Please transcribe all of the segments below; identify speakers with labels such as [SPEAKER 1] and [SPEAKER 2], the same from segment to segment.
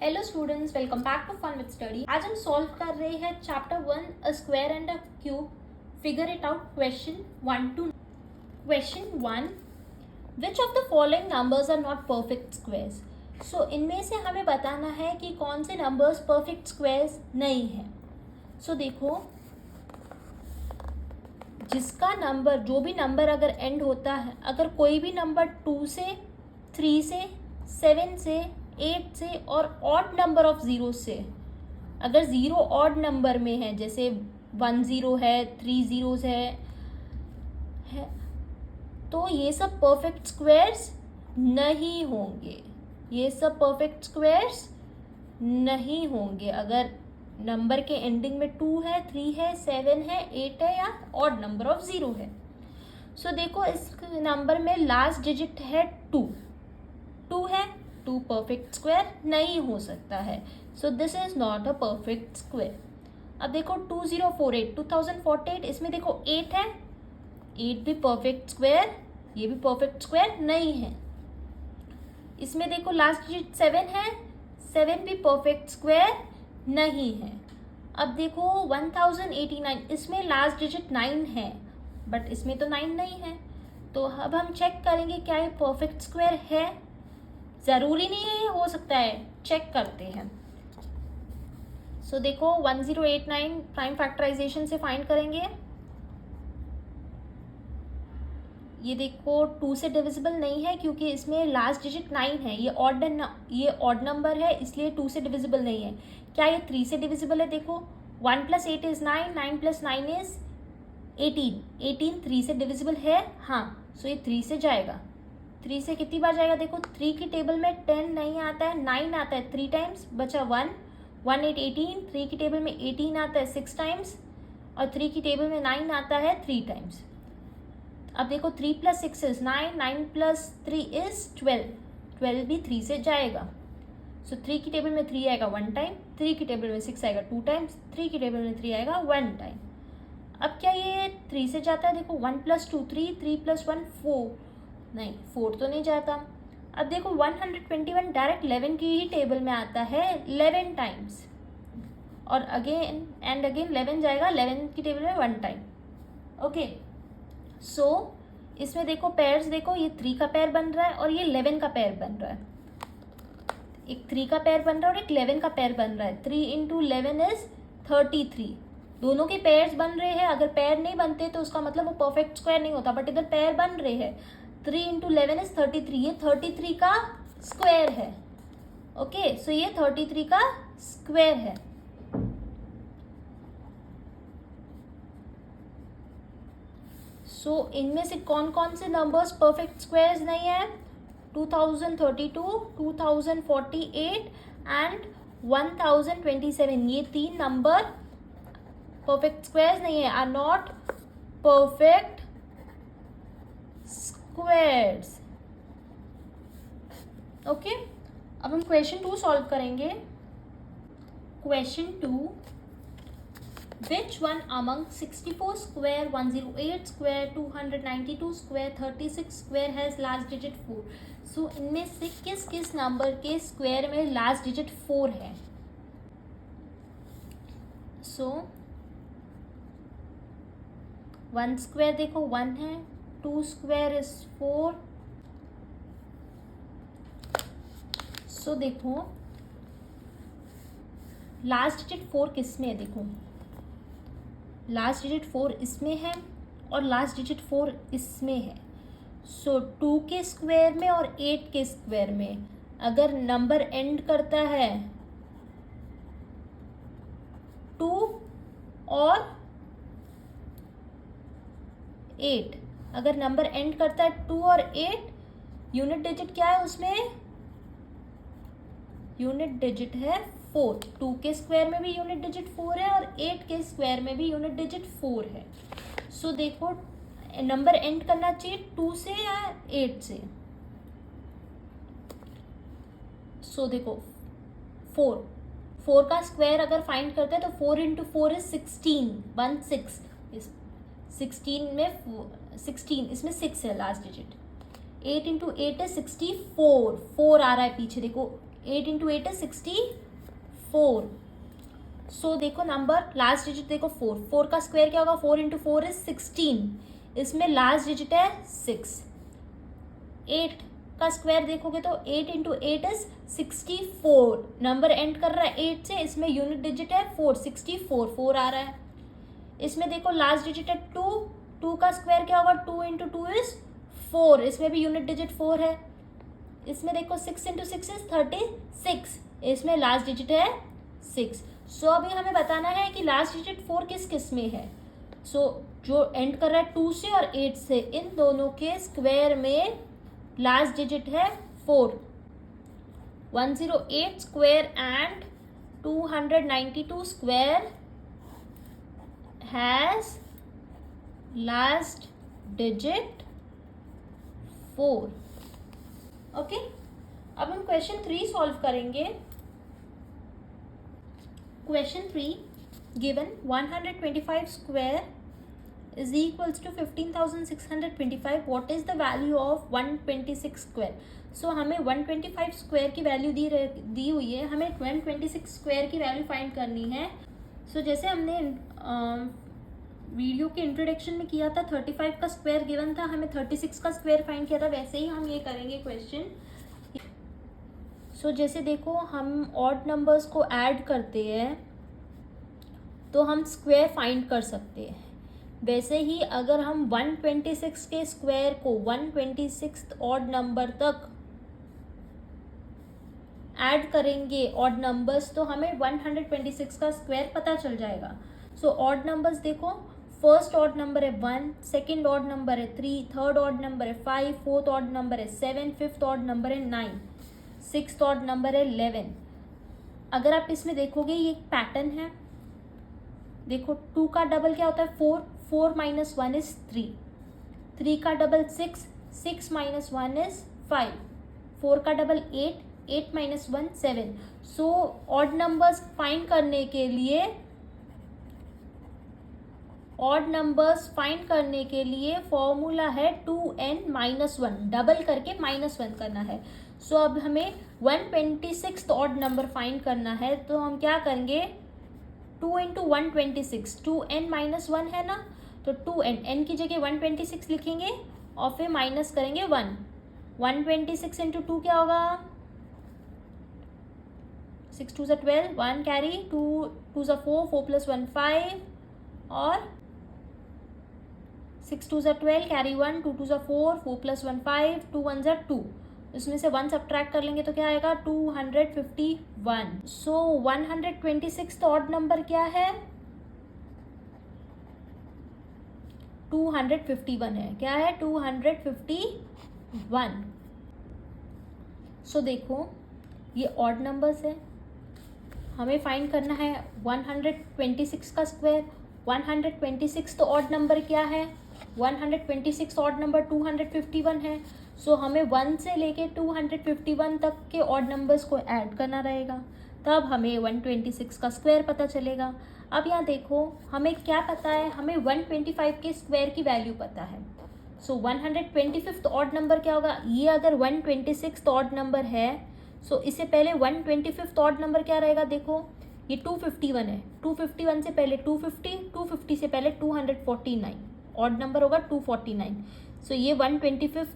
[SPEAKER 1] Hello students, welcome back to fun with study. आज हम solve कर रहे हैं chapter 1 a square and a cube. Figure it out. Question 1 which of the following numbers are not perfect squares. So इनमें से हमें बताना है कि कौन से नंबर्स परफेक्ट स्क्वायर्स नहीं है। सो देखो, जिसका नंबर, जो भी नंबर अगर एंड होता है, अगर कोई भी नंबर 2 से, 3 से, 7 से, 8 से और ऑड नंबर ऑफ ज़ीरो से, अगर ज़ीरो ऑड नंबर में है, जैसे 1 ज़ीरो है, 3 ज़ीरोज़ है, तो ये सब परफेक्ट स्क्वायर्स नहीं होंगे। ये सब परफेक्ट स्क्वायर्स नहीं होंगे अगर नंबर के एंडिंग में 2 है, 3 है, 7 है, 8 है या ऑड नंबर ऑफ ज़ीरो है। सो देखो, इस नंबर में लास्ट डिजिट है 2 है, 2 परफेक्ट स्क्वायर नहीं हो सकता है। So this is not a perfect square. अब देखो 2048 इसमें देखो 8 है, 8 भी परफेक्ट स्क्वायर, ये भी परफेक्ट स्क्वायर नहीं है। इसमें देखो लास्ट डिजिट 7 है, 7 भी परफेक्ट स्क्वायर नहीं है। अब देखो 1089, इसमें लास्ट डिजिट 9 है, बट इसमें तो 9 नहीं है। तो अब हम चेक करेंगे क्या ये परफेक्ट स्क्वायर है। ज़रूरी नहीं है, ये हो सकता है, चेक करते हैं। सो देखो 1089 प्राइम फैक्टराइजेशन से फाइंड करेंगे। ये देखो 2 से डिविजिबल नहीं है क्योंकि इसमें लास्ट डिजिट 9 है, ये ऑड नंबर है, इसलिए 2 से डिविजिबल नहीं है। क्या ये 3 से डिविजिबल है? देखो 1 + 8 इज 9, 9 + 9 इज 18, 18 3 से डिविजिबल है, हाँ। सो ये 3 से जाएगा। 3 से कितनी बार जाएगा? देखो 3 की टेबल में 10 नहीं आता है, 9 आता है 3 टाइम्स, बचा 1, 1 8 18, 3 की टेबल में 18 आता है 6 टाइम्स और 3 की टेबल में 9 आता है 3 टाइम्स। अब देखो 3 + 6 इज 9, 9 + 3 इज 12, 12 भी 3 से जाएगा। सो 3 की टेबल में 3 आएगा 1 टाइम, 3 की टेबल में 6 आएगा 2 टाइम्स, 3 की टेबल में 3 आएगा 1 टाइम। अब क्या ये 3 से जाता है? देखो 1 + 2 3, 3 + 1 4, नहीं 4 तो नहीं जाता। अब देखो 121 डायरेक्ट 11 की ही टेबल में आता है 11 टाइम्स, और अगेन एंड अगेन 11 जाएगा 11 की टेबल में 1 टाइम। ओके, सो इसमें देखो पेयर्स, देखो ये 3 का पेयर बन रहा है और ये 11 का पेयर बन रहा है। एक 3 का पेयर बन रहा है और एक 11 का पेयर बन रहा है। 3 × 11 इज 33। दोनों के पेयर्स बन रहे हैं। अगर पेयर नहीं बनते तो उसका मतलब वो परफेक्ट स्क्वायर नहीं होता, बट इधर पेयर बन रहे हैं। 3 × 11 इज 33, ये 33 का स्क्वायर है। ओके, सो ये 33 का स्क्वायर है। सो इनमें से कौन कौन से नंबर्स परफेक्ट स्क्वायर्स नहीं है? 2032, 2048 एंड 1027, ये 3 नंबर परफेक्ट स्क्वायर्स नहीं है, are not perfect squares. Okay, अब हम क्वेश्चन 2 सॉल्व करेंगे। Question 2, which one among 64 square, 108 square, 292 square, 36 square has last digit 4? सो इनमें से किस किस नंबर के स्क्वायर में लास्ट डिजिट 4 है? सो 1 स्क्वायर देखो 1 है, 2 स्क्वायर इज 4। सो देखो लास्ट डिजिट 4 किस में है? देखो लास्ट डिजिट 4 इसमें है और लास्ट डिजिट 4 इसमें है। सो 2 के स्क्वायर में और 8 के स्क्वायर में अगर नंबर एंड करता है 2 और 8, अगर नंबर एंड करता है 2 और 8, यूनिट डिजिट क्या है उसमें? यूनिट डिजिट है 4। 2 के स्क्वायर में भी यूनिट डिजिट 4 है और 8 के स्क्वायर में भी यूनिट डिजिट 4 है। सो देखो नंबर एंड करना चाहिए 2 से या 8 से। सो देखो 4 का स्क्वायर अगर फाइंड करते हैं तो 4 × 4 इज 16, 16, 16 में 16, इसमें 6 है लास्ट डिजिट। 8 × 8 है 64, 4 आ रहा है पीछे, देखो 8 इंटू 8 इज 64। सो देखो नंबर लास्ट डिजिट देखो 4, 4 का स्क्वायर क्या होगा, 4 इंटू 4 इज 16, इसमें लास्ट डिजिट है 6। 8 का स्क्वायर देखोगे तो 8 इंटू 8 इज 64, नंबर एंड कर रहा है 8 से, इसमें यूनिट डिजिट है 4, 64 4 आ रहा है। इसमें देखो लास्ट डिजिट है 2, 2 का स्क्वायर क्या होगा, 2 इंटू 2 इज 4, इसमें भी यूनिट डिजिट 4 है। इसमें देखो 6 इंटू 6 इज 36, इसमें लास्ट डिजिट है 6। सो अभी हमें बताना है कि लास्ट डिजिट 4 किस किस में है। सो जो एंड कर रहा है 2 से और 8 से, इन दोनों के स्क्वायर में लास्ट डिजिट है 4। 108 square and 292 square has last digit 4। Okay, अब हम क्वेश्चन 3 सॉल्व करेंगे। Question 3, given 125 square is equals to 15,625, what is the value of 126 square. So हमें 125 स्क्वायर की वैल्यू दी हुई है, हमें 126 स्क्वायर की वैल्यू फाइंड करनी है। सो जैसे हमने वीडियो के इंट्रोडक्शन में किया था, 35 का स्क्वायर गिवन था, हमें 36 का स्क्वायर फाइंड किया था, वैसे ही हम ये करेंगे क्वेश्चन। सो जैसे देखो हम ऑड नंबर्स को ऐड करते हैं तो हम स्क्वायर फाइंड कर सकते हैं, वैसे ही अगर हम 126 के स्क्वायर को 126 ऑड नंबर तक ऐड करेंगे ऑड नंबर्स, तो हमें 126 का स्क्वायर पता चल जाएगा। सो ऑड नंबर्स देखो, फर्स्ट ऑड नंबर है 1, सेकेंड ऑड नंबर है 3, थर्ड ऑड नंबर है 5, फोर्थ ऑड नंबर है 7, फिफ्थ ऑड नंबर है 9, सिक्स्थ ऑड नंबर है 11। अगर आप इसमें देखोगे ये एक पैटर्न है, देखो 2 का डबल क्या होता है 4, 4 माइनस 1 इज 3, 3 का डबल 6, 6 माइनस 1 इज 5, 4 का double 8, 8 minus 1 7। So odd numbers find करने के लिए, ऑड नंबर्स फाइंड करने के लिए फॉर्मूला है 2n माइनस 1, डबल करके माइनस 1 करना है। सो अब हमें 126 ऑड नंबर फाइंड करना है, तो हम क्या करेंगे 2 इंटू 126, 2n माइनस 1 है ना, तो 2n, n की जगह 126 लिखेंगे और फिर माइनस करेंगे 1। 126 इंटू 2 क्या होगा, 6 2 12, 1 कैरी, 2 2 4, 4 प्लस 1 5, और 6 2 12 कैरी 1, 2 2 4, 4 प्लस 1 5, 2 1 2, इसमें से 1 सब्ट्रैक्ट कर लेंगे तो क्या आएगा 251। सो 126 ऑड नंबर क्या है 251 है, क्या है 251। सो देखो ये ऑड नंबर्स है, हमें फाइंड करना है 126 का स्क्वायर। 126 तो ऑड नंबर क्या है, 126 ऑड नंबर 251 है। सो हमें 1 से लेके 251 तक के ऑड नंबर्स को ऐड करना रहेगा, तब हमें 126 का स्क्वायर पता चलेगा। अब यहाँ देखो हमें क्या पता है, हमें 125 के स्क्वायर की वैल्यू पता है। सो 125 ऑड नंबर क्या होगा, ये अगर 126 ऑड नंबर है, सो इससे पहले 125 ऑड नंबर क्या रहेगा, देखो ये 251 है, 251 से पहले 250, 250 से पहले 249, ऑड नंबर होगा 249। सो ये 125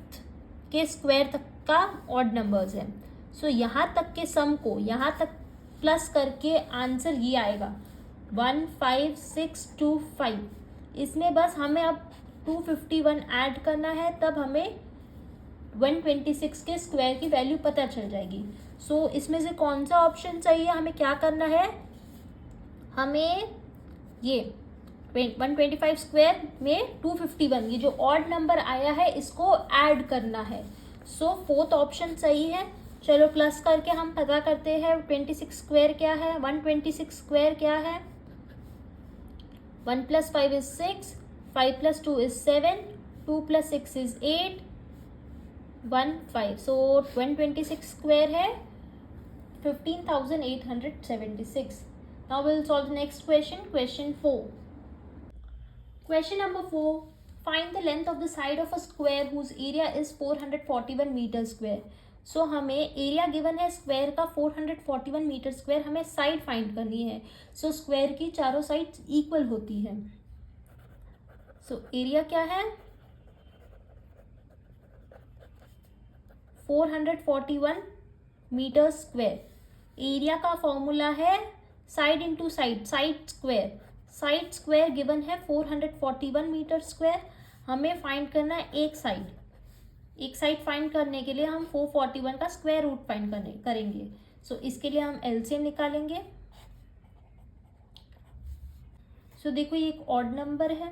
[SPEAKER 1] के स्क्वायर तक का ऑड नंबर्स है। सो यहाँ तक के सम को यहाँ तक प्लस करके आंसर ये आएगा 15625। इसमें बस हमें अब 251 ऐड करना है, तब हमें 126 के स्क्वायर की वैल्यू पता चल जाएगी। सो इसमें से कौन सा ऑप्शन चाहिए, हमें क्या करना है, हमें ये 125 स्क्वायर में 251, ये जो ऑड नंबर आया है इसको ऐड करना है। सो फोर्थ ऑप्शन सही है। चलो प्लस करके हम पता करते हैं 26 स्क्वायर क्या है, 126 स्क्वायर क्या है, 1 + 5 is 6, 5 + 2 is 7, 2 + 6 is 8, 1 5। So 126 square है 15,876। Now we'll solve the next question, question 4. Question number 4. Find the length of the side of a square whose area is 441 meters square. सो हमें एरिया गिवन है square का 441 metre square, हमें side find करनी है। So square की चारों sides equal होती है। सो एरिया क्या है 441 मीटर स्क्वायर। एरिया का फॉर्मूला है side into side, side square. Side square given है 441 मीटर स्क्वायर, हमें फाइंड करना है एक साइड। एक साइड फाइंड करने के लिए हम 441 का स्क्वायर रूट फाइंड करेंगे। सो इसके लिए हम एलसीएम निकालेंगे। सो देखो ये एक ऑड नंबर है,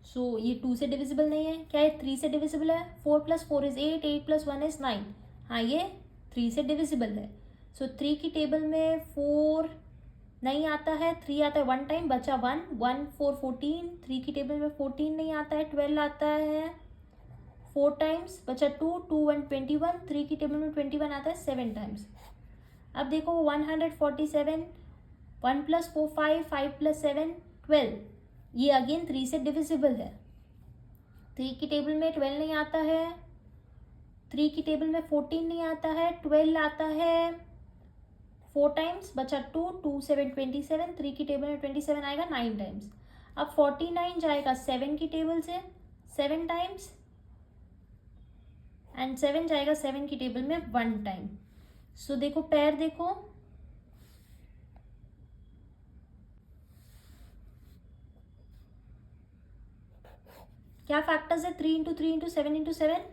[SPEAKER 1] सो ये 2 से डिविजिबल नहीं है। क्या ये 3 से डिविजिबल है? 4 + 4 = 8, 8 + 1 = 9। हाँ ये 3 से डिविजिबल है। सो 3 की टेबल में 4 नहीं आता है, 3 आता है 1 टाइम, बचा 1, 1 4 14। 3 की टेबल में 14 नहीं आता है, 12 आता है 4 टाइम्स, बचा 2, 2 1 21। 3 की टेबल में 21 आता है 7 टाइम्स। अब देखो 147, 1 + 4 5, 5 + 7 12। ये अगेन 3 से डिविजिबल है। 3 की टेबल में 12 नहीं आता है, 3 की टेबल में 14 नहीं आता है, 12 आता है 4 टाइम्स, बचा 2, 2 7 27। 3 की टेबल में 27 आएगा 9 टाइम्स। अब 49 जाएगा 7 की टेबल से 7 टाइम्स, एंड 7 जाएगा 7 की टेबल में 1 टाइम। सो देखो पैर देखो, क्या फैक्टर्स है 3 × 3 × 7 × 7।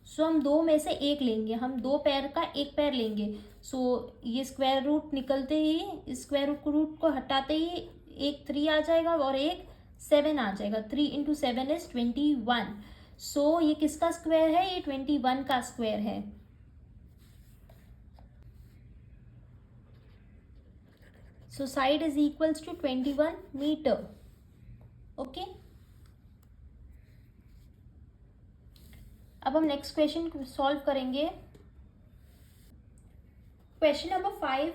[SPEAKER 1] सो हम दो में से एक लेंगे, हम 2 पैर का एक पैर लेंगे। सो ये स्क्वायर रूट निकलते ही, स्क्वायर रूट को हटाते ही एक 3 आ जाएगा और एक 7 आ जाएगा। 3 × 7 = 21। सो ये किसका स्क्वायर है? ये 21 का स्क्वायर है। So side is equals to 21 metre. Okay, अब हम नेक्स्ट क्वेश्चन सॉल्व करेंगे। Question number 5,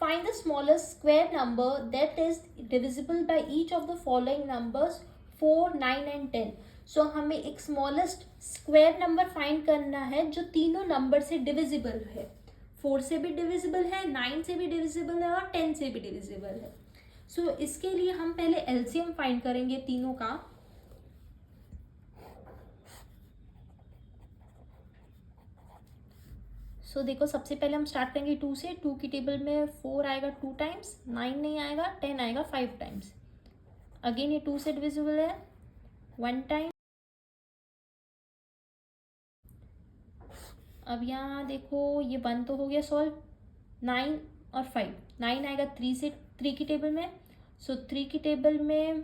[SPEAKER 1] find the smallest square number that is divisible by each of the following numbers 4, 9 and 10। So हमें एक स्मॉलेस्ट स्क्वायर नंबर फाइंड करना है जो तीनों number से डिविजिबल है। 4 से भी डिविजिबल है, 9 से भी डिविजिबल है और 10 से भी डिविजिबल है। सो इसके लिए हम पहले एलसीएम फाइंड करेंगे तीनों का। सो देखो सबसे पहले हम स्टार्ट करेंगे 2 से। 2 की टेबल में 4 आएगा 2 टाइम्स, 9 नहीं आएगा, 10 आएगा 5 टाइम्स। अगेन ये 2 से डिविजिबल है 1 टाइम। अब यहाँ देखो ये 1 तो हो गया सॉल्व, 9 और 5। 9 आएगा 3 की टेबल में। सो 3 की टेबल में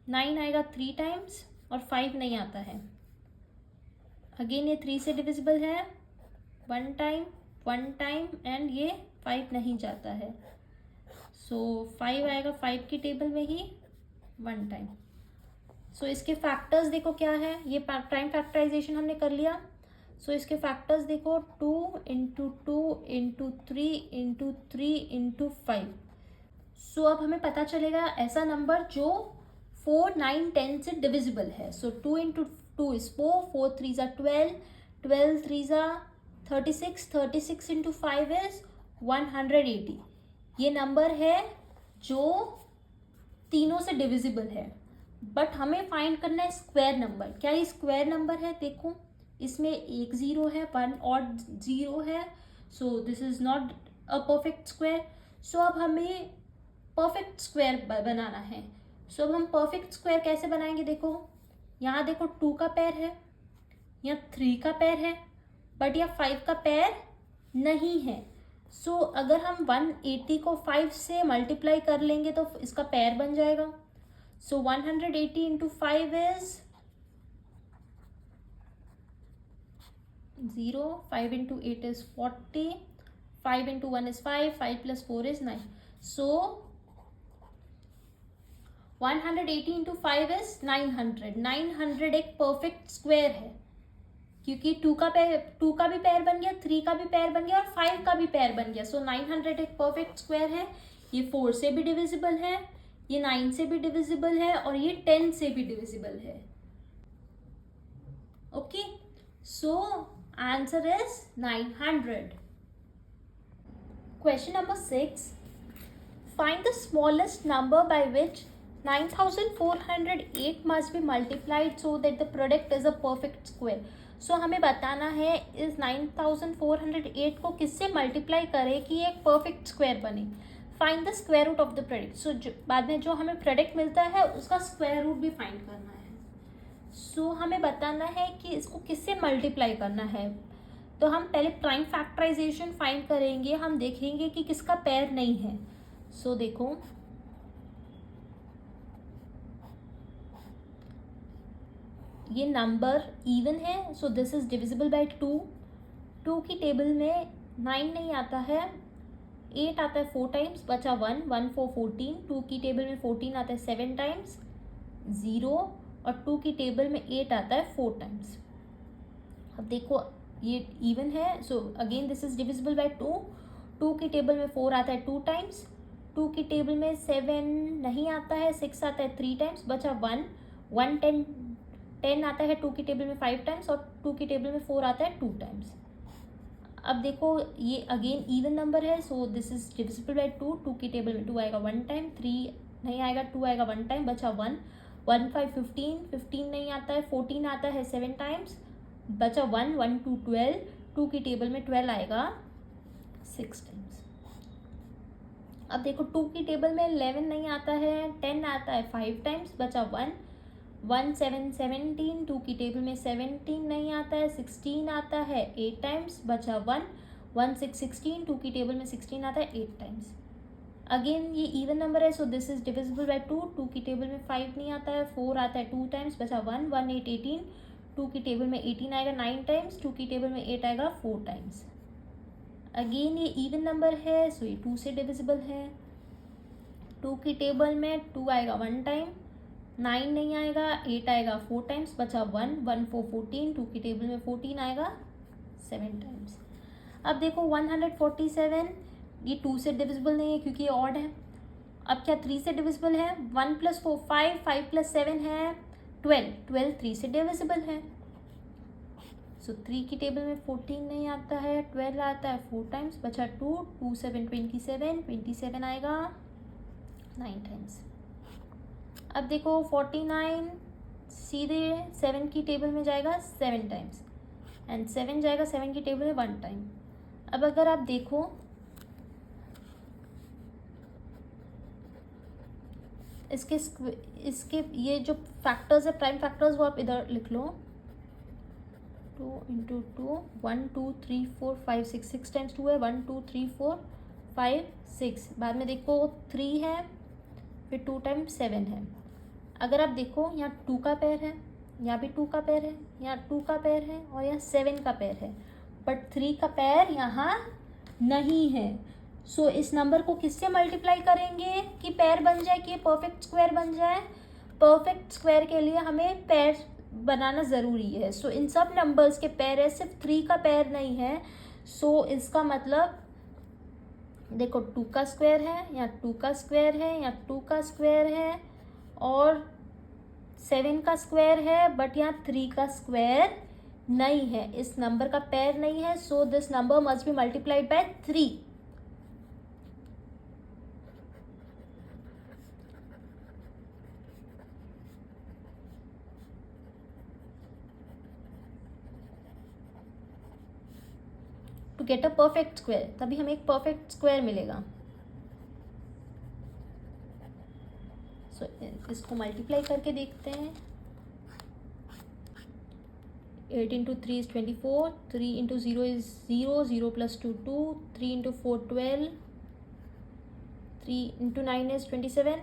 [SPEAKER 1] 9 आएगा 3 टाइम्स और 5 नहीं आता है। अगेन ये 3 से डिविजिबल है 1 टाइम, 1 टाइम, एंड ये 5 नहीं जाता है। सो 5 आएगा 5 की टेबल में ही 1 टाइम। सो इसके फैक्टर्स देखो क्या है, ये प्राइम फैक्टराइजेशन हमने कर लिया। सो इसके फैक्टर्स देखो 2 × 2 × 3 × 3 × 5। सो अब हमें पता चलेगा ऐसा नंबर जो 4, 9, 10 से डिविजिबल है। सो 2 × 2 is 4, 4 3s are 12, 12 3s are 36, 36 × 5 is 180। ये नंबर है जो तीनों से डिविजिबल है, बट हमें फाइंड करना है स्क्वायर नंबर। क्या ये स्क्वायर नंबर है? देखो इसमें एक 0 है, 1 ऑड 0 है। So this is not a perfect square. So अब हमें परफेक्ट स्क्वायर बनाना है। सो अब हम परफेक्ट स्क्वायर कैसे बनाएंगे? देखो यहाँ देखो 2 का पैर है, यहाँ 3 का पैर है, बट यहाँ 5 का पैर नहीं है। सो अगर हम 180 को 5 से मल्टीप्लाई कर लेंगे तो इसका पैर बन जाएगा। सो 180 × 5 is 0, 5 × 8 is 40, 5 × 1 is 5, 5 + 4 is 9। So 180 × 5 is 900। 900 एक परफेक्ट स्क्वायर है, क्योंकि 2 का भी पैर बन गया, 3 का भी पैर बन गया और 5 का भी पैर बन गया। सो 900 एक परफेक्ट स्क्वायर है। ये 4 से भी डिविजिबल है, ये 9 से भी डिविजिबल है और ये 10 से भी डिविजिबल है. Okay, so answer is 900. Question number 6. Find the smallest number by which 9408 must be multiplied so that the product is a perfect square. So हमें बताना है इस 9408 को किससे मल्टीप्लाई करें कि ये एक परफेक्ट स्क्वायर बने. Find the square root of the product. So बाद में जो हमें प्रोडक्ट मिलता है उसका स्क्वायर रूट भी फाइंड करना है. सो हमें बताना है कि इसको किससे मल्टीप्लाई करना है. तो हम पहले प्राइम फैक्टराइजेशन फाइंड करेंगे. हम देखेंगे कि किसका पेयर नहीं है. सो देखो, ये नंबर इवन है, so this is divisible bye 2. 2 की टेबल में 9 नहीं आता है, 8 आता है 4 टाइम्स, बचा 1, 1 4 14. 2 की टेबल में 14 आता है 7 टाइम्स, 0. और 2 की टेबल में 8 आता है 4 टाइम्स. अब देखो ये इवन है, so again this is divisible bye 2. 2 की टेबल में 4 आता है 2 टाइम्स, 2 की टेबल में 7 नहीं आता है, 6 आता है 3 टाइम्स, बचा 1, 1 10 आता है 2 की टेबल में 5 टाइम्स और 2 की टेबल में 4 आता है 2 टाइम्स. अब देखो ये अगेन इवन नंबर है, so this is divisible bye 2. 2 की टेबल में 2 आएगा 1 टाइम, 3 नहीं आएगा, 2 आएगा 1 टाइम, बचा 1, 1 5 15, 15 नहीं आता है, 14 आता है 7 टाइम्स, बचा 1, 1 2 12. 2 की टेबल में 12 आएगा 6 टाइम्स. अब देखो 2 की टेबल में 11 नहीं आता है, 10 आता है 5 टाइम्स, बचा 1, 1 7 17. 2 की टेबल में 17 नहीं आता है, 16 आता है 8 टाइम्स, बचा 1, 1 6 16. 2 की टेबल में 16 आता है 8 टाइम्स. अगेन ये इवन नंबर है, so this is divisible bye 2. 2 की टेबल में 5 नहीं आता है, 4 आता है 2 टाइम्स, बचा 1, 1 8 18. 2 की टेबल में 18 आएगा 9 टाइम्स, 2 की टेबल में 8 आएगा 4 टाइम्स. अगेन ये इवन नंबर है, सो ये 2 से डिविजिबल है. 2 की टेबल में 2 आएगा 1 टाइम, 9 नहीं आएगा, 8 आएगा 4 टाइम्स, बचा 1, 1 4 14. 2 की टेबल में 14 आएगा 7 टाइम्स. अब देखो 147, ये 2 से डिविजिबल नहीं है क्योंकि ये ऑड है. अब क्या 3 से डिविजिबल है? 1 + 4 5, 5 + 7 है 12, 12 3 से डिविजिबल है. सो 3 की टेबल में 14 नहीं आता है, 12 आता है 4 टाइम्स, बचा 2, 2 7 27, 27 आएगा 9 टाइम्स. अब देखो 49 सीधे 7 की टेबल में जाएगा 7 टाइम्स एंड 7 जाएगा 7 की टेबल में 1 टाइम. अब अगर आप देखो इसके ये जो फैक्टर्स है प्राइम फैक्टर्स वो आप इधर लिख लो. 2 × 2 1 2 3 4 5 6, 6 टाइम्स 2 है, 1 2 3 4 5 6. बाद में देखो 3 है, फिर 2 टाइम्स 7 है. अगर आप देखो यहाँ 2 का पेयर है, यहाँ भी 2 का पेयर है, यहाँ 2 का पेयर है और यहाँ 7 का पेयर है, बट 3 का पेयर यहाँ नहीं है. सो इस नंबर को किससे मल्टीप्लाई करेंगे कि पेयर बन जाए, कि ये परफेक्ट स्क्वायर बन जाए. परफेक्ट स्क्वायर के लिए हमें पेयर बनाना ज़रूरी है. सो इन सब नंबर्स के पेयर है, सिर्फ 3 का पेयर नहीं है. सो इसका मतलब देखो 2 का स्क्वायर है, यहाँ 2 का स्क्वायर है, यहाँ 2 का स्क्वायर है और 7 का स्क्वायर है, बट यहाँ 3 का स्क्वायर नहीं है. इस नंबर का पेयर नहीं है, so this number must be multiplied by 3. To get a perfect square, तभी हमें एक परफेक्ट स्क्वायर मिलेगा. सो इसको मल्टीप्लाई करके देखते हैं. 8 × 3 is 24, 3 × 0 is 0, 0 + 2 2, 3 × 4 12, 3 × 9 is 27,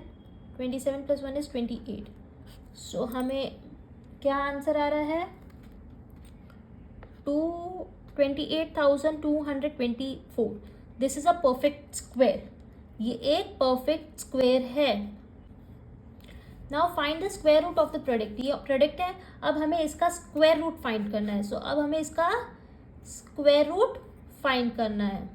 [SPEAKER 1] 27 + 1 is 28. सो हमें क्या आंसर आ रहा है? 28,224. This is a perfect square. ये एक परफेक्ट स्क्वायर है. Now find the square root of the product. ये प्रोडक्ट है, अब हमें इसका स्क्वायर रूट फाइंड करना है. सो अब हमें इसका स्क्वायर रूट फाइंड करना है.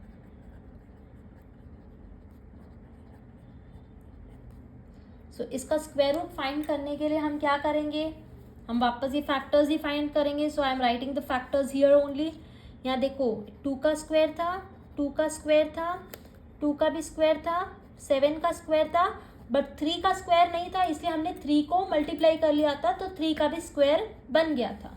[SPEAKER 1] सो इसका स्क्वायर रूट फाइंड करने के लिए हम क्या करेंगे, हम वापस ये फैक्टर्स ही फाइंड करेंगे. So I am writing the factors here only. यहाँ देखो 2 का स्क्वायर था, 2 का स्क्वायर था, 2 का भी स्क्वायर था, 7 का स्क्वायर था, बट 3 का स्क्वायर नहीं था, इसलिए हमने 3 को मल्टीप्लाई कर लिया था, तो 3 का भी स्क्वायर बन गया था.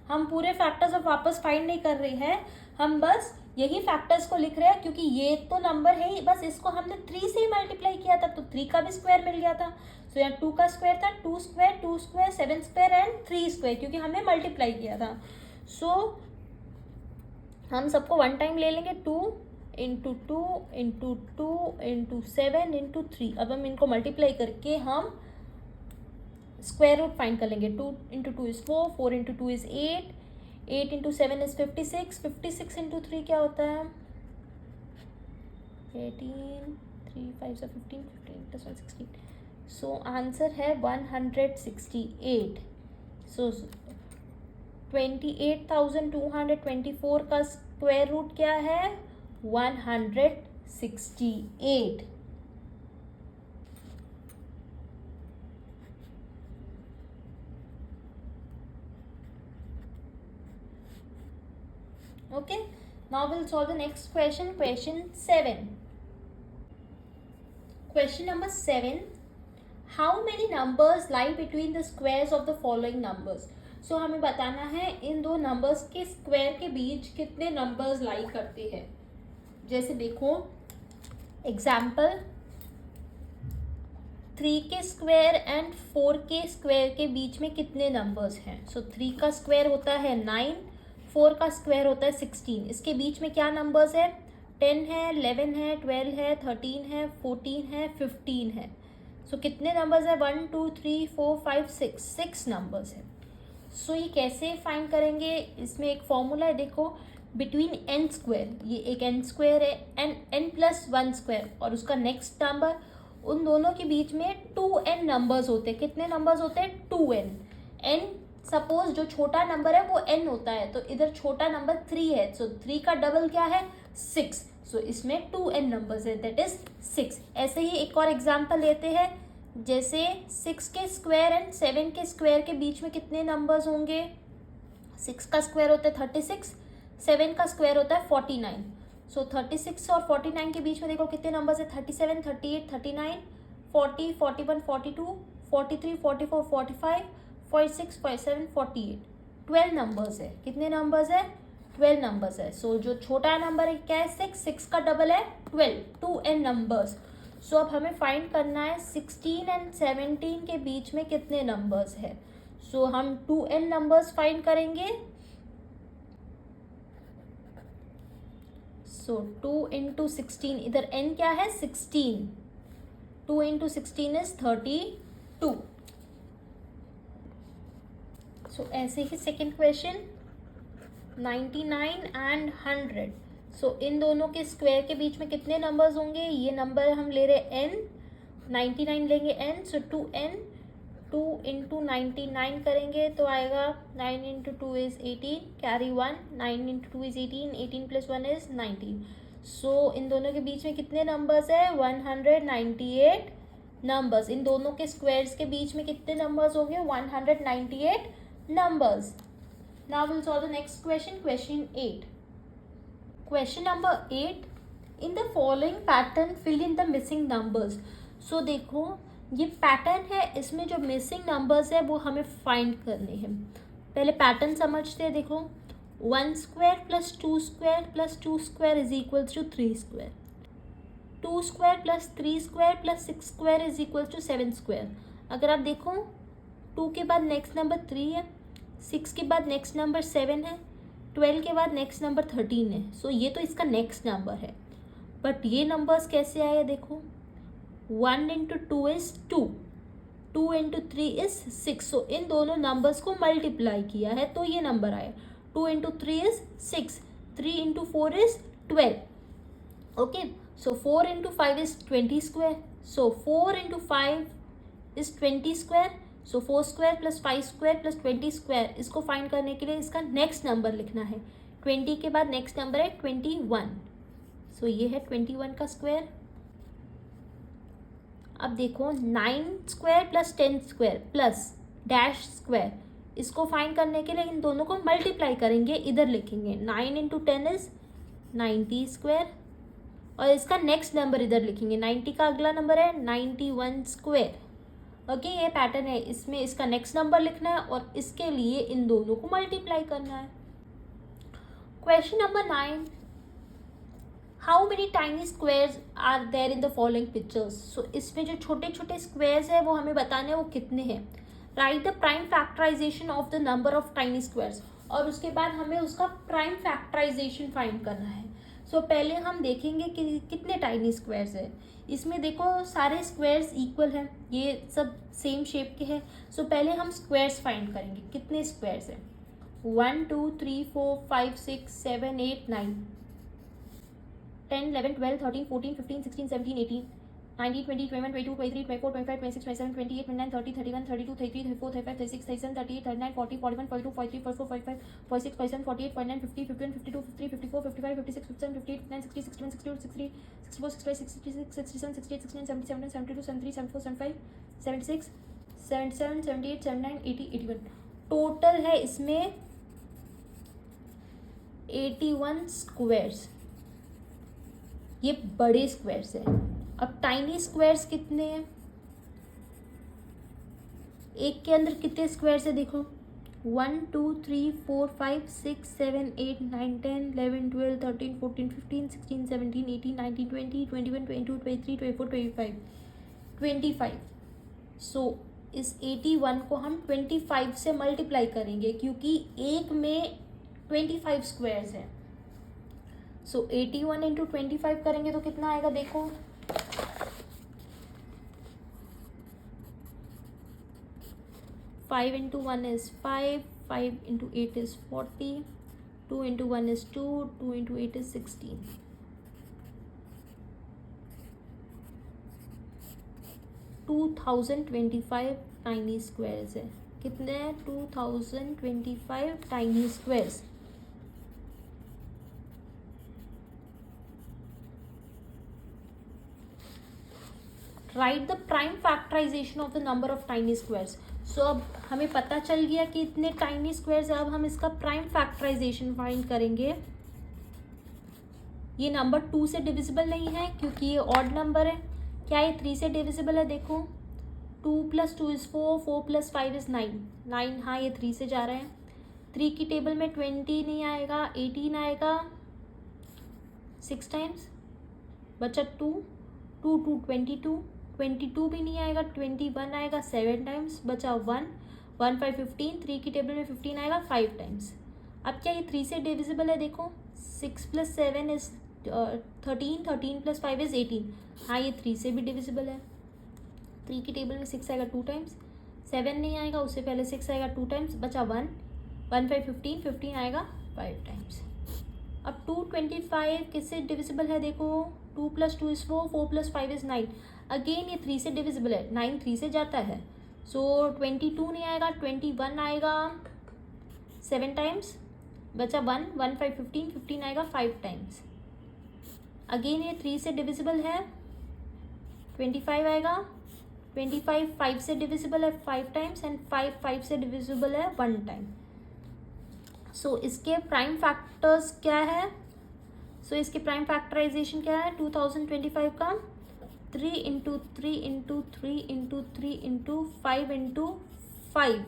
[SPEAKER 1] हम पूरे फैक्टर्स अब वापस फाइंड नहीं कर रहे हैं, हम बस यही फैक्टर्स को लिख रहे हैं, क्योंकि ये तो नंबर है ही, बस इसको हमने 3 से ही मल्टीप्लाई किया था, तो 3 का भी स्क्वायर मिल गया था. सो यहाँ 2 का स्क्वायर था, 2 square, 2 square, 7 square and 3 square, क्योंकि हमने मल्टीप्लाई किया था. सो हम सबको वन टाइम ले लेंगे. 2 इंटू 2 इंटू 2 इंटू 7 इंटू 3. अब हम इनको मल्टीप्लाई करके हम स्क्वायर रूट फाइंड कर लेंगे. 2 into 2 is 4, 4 into 2 is 8, 8 into 7 is 56, 56 into 3 क्या होता है 18, 3 5 से 15, 15 प्लस 1 16. सो आंसर है 168. सो 28,224 का स्क्वायर रूट क्या है 168. Okay, now we'll solve the next question. Question 7. Question number 7. How many numbers lie between the squares of the following numbers? So हमें बताना है इन दो नंबर्स के स्क्वायर के बीच कितने नंबर्स लाई करते हैं. जैसे देखो एग्जाम्पल 3 के स्क्वायर एंड 4 के स्क्वायर के बीच में कितने नंबर्स हैं. सो 3 का स्क्वायर होता है 9, 4 का स्क्वायर होता है 16. इसके बीच में क्या नंबर्स है 10 है, 11 है, 12 है, 13 है, 14 है, 15 है. सो कितने नंबर्स है 1 2 3 4 5 6 नंबर्स है. सो ये कैसे फाइंड करेंगे, इसमें एक फॉर्मूला है देखो, बिटवीन एन स्क्वायर, ये एक एन स्क्वायर है एंड एन प्लस 1 स्क्वायर और उसका नेक्स्ट नंबर, उन दोनों के बीच में 2n नंबर्स होते हैं. कितने नंबर्स होते हैं 2n. n सपोज जो छोटा नंबर है वो n होता है, तो इधर छोटा नंबर 3 है, सो 3 का डबल क्या है 6. सो इसमें 2n नंबर्स है, दैट इज 6. ऐसे ही एक और एग्जांपल लेते हैं, जैसे 6 के स्क्वायर एंड 7 के स्क्वायर के बीच में कितने नंबर्स होंगे. 6 का स्क्वायर होता है 36, 7 का स्क्वायर होता है 49. सो 36 और 49 के बीच में देखो कितने नंबर्स है 37, 38, 39, 40, 41, 42, 43, 44, 45, 46, 47, 48. 12 नंबर्स है. कितने नंबर्स है 12 नंबर्स है. सो जो छोटा नंबर है क्या है 6 का डबल है 12, 2n नंबर्स. सो अब हमें फाइंड करना है 16 एंड 17 के बीच में कितने नंबर्स है. सो हम 2n नंबर्स फाइंड करेंगे. सो 2 इंटू 16, इधर n क्या है 16, 2 इंटू 16 इज 32. सो ऐसे ही सेकेंड क्वेश्चन 99 एंड 100. सो इन दोनों के स्क्वायर के बीच में कितने नंबर्स होंगे, ये नंबर हम ले रहे n, 99 लेंगे n, सो 2n, 2 इंटू 99 करेंगे तो आएगा 9 into 2 is 18, carry 1, 9 into 2 is 18, 18 plus 1 is 19. सो इन दोनों के बीच में कितने नंबर्स है 198 नंबर्स. इन दोनों के स्क्वायर्स के बीच में कितने नंबर्स होंगे 198 numbers. Now we'll solve the next question, question 8. Question number 8. In the following pattern, fill in the missing numbers. So देखो ये पैटर्न है, इसमें जो मिसिंग नंबर्स है वो हमें फाइंड करने हैं. पहले पैटर्न समझते हैं. देखो 1 square plus 2 square plus 2 square is equals to 3 square, 2 square plus 3 square plus 6 square is equals to 7 square. अगर आप देखो 2 के बाद नेक्स्ट नंबर 3 है, 6 के बाद नेक्स्ट नंबर 7 है, 12 के बाद नेक्स्ट नंबर 13 है. सो ये तो इसका नेक्स्ट नंबर है. बट ये नंबर्स कैसे आए देखो 1 इंटू 2 इज 2, 2 इंटू 3 इज 6. सो इन दोनों नंबर्स को मल्टीप्लाई किया है तो ये नंबर आया. 2 into 3 is 6, 3 into 4 is 12. Okay, so 4 into 5 is 20 square. So 4 into 5 is 20 square. So 4 square plus 5 square plus 20 square, इसको फाइंड करने के लिए इसका नेक्स्ट नंबर लिखना है. 20 के बाद नेक्स्ट नंबर है 21. सो ये है 21 का स्क्वायर. अब देखो 9 square plus 10 square plus dash square, इसको फाइंड करने के लिए इन दोनों को मल्टीप्लाई करेंगे, इधर लिखेंगे 9 इंटू 10 इज 90 स्क्वायर, और इसका नेक्स्ट नंबर इधर लिखेंगे, 90 का अगला नंबर है 91 स्क्वायर। ओके, ये पैटर्न है, इसमें इसका नेक्स्ट नंबर लिखना है और इसके लिए इन दोनों को मल्टीप्लाई करना है। Question number 9, how many tiny squares are there in the following pictures. So इसमें जो छोटे छोटे स्क्वेयर्स है वो हमें बताने हैं वो कितने हैं। Right the prime factorisation of the number of tiny squares, और उसके बाद हमें उसका प्राइम फैक्टराइजेशन फाइंड करना है। सो पहले हम देखेंगे कि कितने टाइनी स्क्वेयर्स है। इसमें देखो सारे स्क्वेयर्स इक्वल हैं, ये सब सेम शेप के हैं। सो पहले हम स्क्वेयर्स फाइंड करेंगे, कितने स्क्वेयर्स हैं। 1 2 3 4 5 6 7 8 9 10 11 12 13 14 15 16 17 18 19 20 21 22 23 24 25 26 27 28 29 30 31 32 33 34 35 36 37 38 39 40 41 42 43 44 45 46 47 48 49 50 51 52 53 54 55 56 57 58 59 60 61 62 63 64 65 66 67 68 69 70 71 72 73 74 75 76 77 78 79 80 81। टोटल है इसमें 81 स्क्वेयर्स, ये बड़े स्क्वेयर्स हैं। अब टाइनी स्क्वेयर्स कितने हैं, एक के अंदर कितने स्क्वेयर्स है देखो, 1 2 3 4 5 6 7 8 9 10 11 12 13 14 15 16 17 18 19 20 21 22 23 24 25 25। सो इस 81 को हम 25 से मल्टीप्लाई करेंगे क्योंकि एक में 25 स्क्वेयर्स हैं। सो 81 इंटू 25 करेंगे तो कितना आएगा देखो, 5 into 1 is 5, 5 into 8 is 40, 2 into 1 is 2, 2 into 8 is 16। 2025 tiny squares है। कितने हैं, 2025 tiny squares. Write the prime factorisation of the number of tiny squares. So अब हमें पता चल गया कि इतने टाइनी स्क्वेयर्स है, अब हम इसका प्राइम फैक्टराइजेशन फाइंड करेंगे। ये नंबर 2 से डिविजिबल नहीं है क्योंकि ये ऑड नंबर है। क्या ये 3 से डिविजिबल है देखो, 2 + 2 is 4, 4 + 5 is 9, 9 हाँ ये 3 से जा रहे हैं। 3 की टेबल में 20 नहीं आएगा, 18 आएगा 6 टाइम्स, बचा 2, 2 2 22, 22 भी नहीं आएगा, 21 आएगा 7 टाइम्स, बचा 1, 1 5 15, 3 की टेबल में 15 आएगा 5 टाइम्स। अब क्या ये 3 से डिविजिबल है देखो, 6 + 7 is 13, 13 + 5 is 18, हाँ ये 3 से भी डिविजिबल है। 3 की टेबल में 6 आएगा 2 टाइम्स, 7 नहीं आएगा, उससे पहले 6 आएगा 2 टाइम्स, बचा 1, 1 5 15, 15 आएगा 5 टाइम्स। अब 225 किससे डिविजिबल है देखो, 2 + 2 is 4, 4 + 5 is 9। अगेन ये 3 से डिविजिबल है, 9 3 से जाता है, सो 22 नहीं आएगा, 21 आएगा 7 टाइम्स, बचा 1, 1 5 15, 15 आएगा 5 टाइम्स। अगेन ये 3 से डिविजिबल है, 25 आएगा, 25 5 से डिविजिबल है 5 टाइम्स, एंड 5 5 से डिविजिबल है 1 टाइम। सो इसके प्राइम फैक्टर्स क्या है, सो इसके प्राइम फैक्टराइजेशन क्या है 2025 का, 3 into 3 into 3 into 3 into 5 into 5।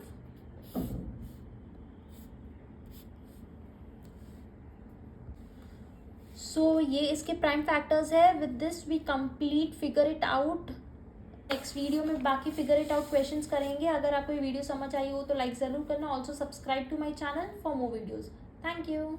[SPEAKER 1] So ये इसके प्राइम फैक्टर्स है। With this we complete figure it out. Next video में बाकी फिगर इट आउट क्वेश्चंस करेंगे। अगर आपको ये वीडियो समझ आई हो तो लाइक ज़रूर करना। Also subscribe to my channel for more videos. Thank you.